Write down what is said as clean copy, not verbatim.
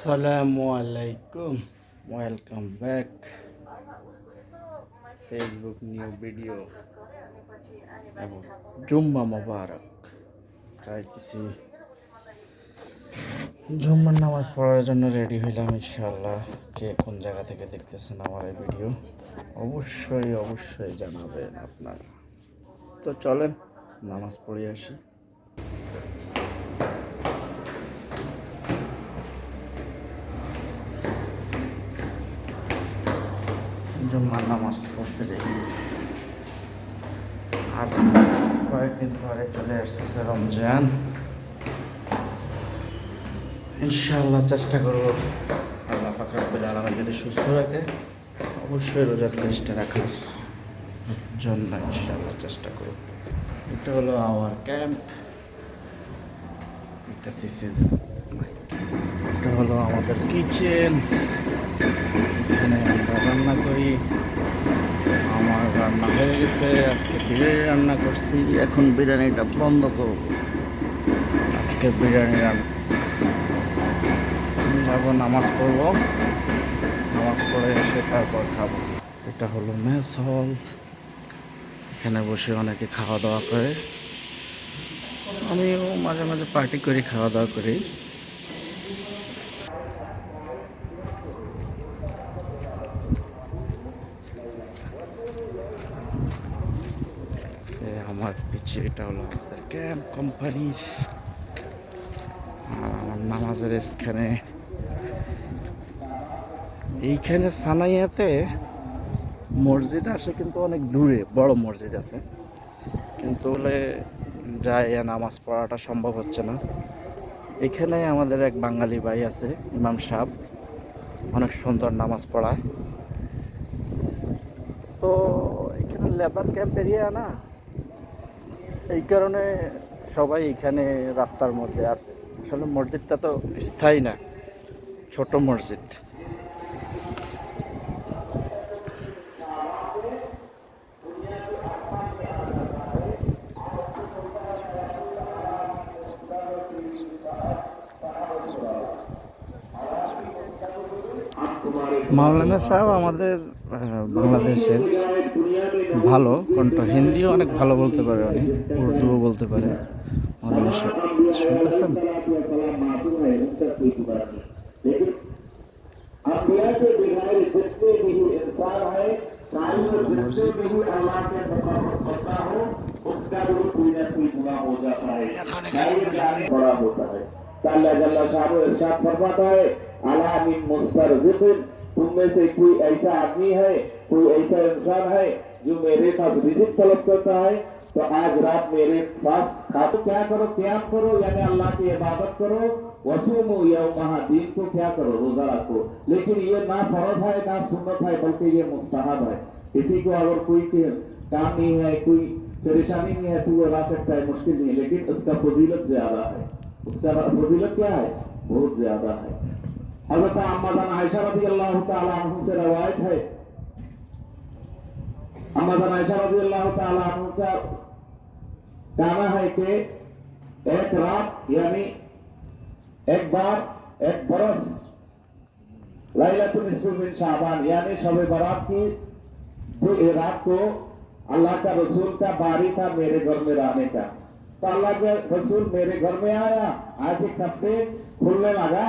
আসসালামু আলাইকুম, welcome back. Facebook new video এবং জুম্মা মোবারক। চাইতেছি জুম্মার নামাজ পড়ার জন্য রেডি হইলাম ইনশাআল্লাহ। কে কোন জায়গা থেকে দেখতেছেন আমার এই ভিডিও অবশ্যই জানাবেন আপনারা। তো চলেন নামাজ পড়ে আসি। জুম্মার নামাজ পড়তে যাইতেছি। আর কয়েকদিন পরে চলে আসতেছে রমজান। ইনশাআল্লাহ চেষ্টা করব আল্লাহ পাক রব্বুল আলামিন যদি সুস্থ রাখে অবশ্যই রোজার চেষ্টা রাখার জন্য ইনশাআল্লাহ চেষ্টা করব। এটা হলো আওয়ার ক্যাম্প, এটা হলো আমাদের কিচেন। এখানে আমরা রান্না করি। আমার রান্না হয়ে গেছে, আজকে বিরিয়ানি রান্না করছি। এখন বিরিয়ানিটা বন্ধ করব। আজকে বিরিয়ানি যাবো, নামাজ পড়বো, নামাজ পড়ে এসে তারপর খাবো। এটা হলো মেস হল, এখানে বসে অনেকে খাওয়া দাওয়া করে। আমিও মাঝে মাঝে পার্টি করি, খাওয়া দাওয়া করি। আমার পিছিয়ে এটা হলো আমাদের ক্যাম্প কোম্পানি। আর আমার নামাজের স্থানে এইখানে সানাইয়াতে মসজিদ আসে, কিন্তু অনেক দূরে বড় মসজিদ আছে, কিন্তু বলে যায় নামাজ পড়াটা সম্ভব হচ্ছে না। এখানে আমাদের এক বাঙালি ভাই আছে, ইমাম সাহেব, অনেক সুন্দর নামাজ পড়ায়। তো এখানে লেবার ক্যাম্প এরিয়া না, এই কারণে সবাই এখানে রাস্তার মধ্যে। আর আসলে মসজিদটা তো স্থায়ী না, ছোট মসজিদ। মাওলানা সাহেব আমাদের বাংলাদেশের ভালো কণ্ঠ, হিন্দিও অনেক ভালো বলতে পারে, উনি উর্দুও বলতে পারে। মাওলানা সাহেব শুনতেছেন? तुम में से कोई ऐसा आदमी है, कोई ऐसा इंसान है जो मेरे पास रिजिक तलब करता है, तो आज रात मेरे पास खास क्या करो, क्याम करो, यानी अल्लाह की इबादत करो। वसूमु यौमहा, दिन को क्या करो, रोजा रखो। लेकिन ये ना फर्ज है ना सुन्नत है, बल्कि ये मुस्तहब है। किसी को अगर कोई काम नहीं है, कोई परेशानी नहीं है, तो वो रह सकता है, मुश्किल नहीं है, लेकिन उसका फजीलत ज्यादा है। उसका फजीलत क्या है? बहुत ज्यादा है। हज़रत अम्मा जान आयशा रज़ियल्लाहु ताला अन्हा से रवायत है। अम्मा जान आयशा रज़ियल्लाहु ताला अन्हा का कहना है कि एक रात यानी एक बार एक बरस लैलतुल निस्फ़ मिन शाबान, यानी शब बारात की रात को अल्लाह का रसूल का बारी था मेरे घर में रहने का। तो अल्लाह के रसूल मेरे घर में आया, आके कपड़े खुलने लगा,